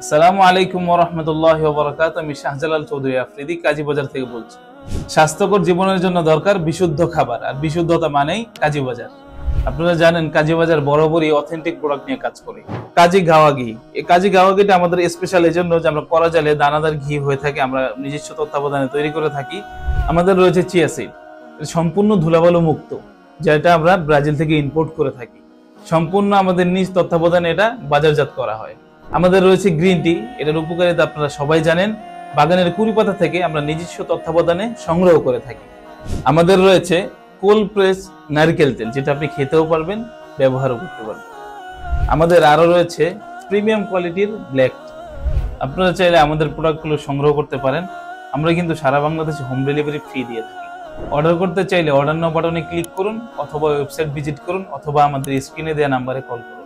আসসালামু আলাইকুম ওয়া রাহমাতুল্লাহি ওয়া বারাকাতুহু। আমি শাহজালাল চৌধুরী আফ্রিদি কাজী বাজার থেকে বলছি। স্বাস্থ্যকর জীবনের জন্য দরকার বিশুদ্ধ খাবার, আর বিশুদ্ধতা মানেই কাজী বাজার। আপনারা জানেন কাজী বাজার বরাবরই অথেন্টিক প্রোডাক্ট নিয়ে কাজ করে। কাজী গাওয়া ঘি, এই কাজী গাওয়া ঘিটা আমাদের স্পেশাল এই জন্য যে আমরা করা জালে দানাদার ঘি হয়ে থাকে, আমরা নিজস্ব তত্ত্বাবধানে তৈরি করে থাকি। আমাদের রয়েছে চিয়া সিড, সম্পূর্ণ ধুলাবালু মুক্ত, যেটা আমরা ব্রাজিল থেকে ইম্পোর্ট করে থাকি। সম্পূর্ণ আমাদের নিজ তত্ত্বাবধানে এটা বাজারজাত করা হয়। আমাদের রয়েছে গ্রিন টি, এটার উপকারিতা আপনারা সবাই জানেন। বাগানের কুড়ি পাতা থেকে আমরা নিজস্ব তত্ত্বাবধানে সংগ্রহ করে থাকি। আমাদের রয়েছে কোল্ড প্রেস নারকেল তেল, যেটা আপনি খেতেও পারবেন, ব্যবহারও করতে পারবেন। আমাদের আরো রয়েছে প্রিমিয়াম কোয়ালিটির ব্ল্যাক টি। আপনারা চাইলে আমাদের প্রোডাক্টগুলো সংগ্রহ করতে পারেন। আমরা কিন্তু সারা বাংলাদেশে হোম ডেলিভারি ফ্রি দিয়ে থাকি। অর্ডার করতে চাইলে অর্ডার নাও বাটনে ক্লিক করুন, অথবা ওয়েবসাইট ভিজিট করুন, অথবা আমাদের স্ক্রিনে দেওয়া নাম্বারে কল করুন।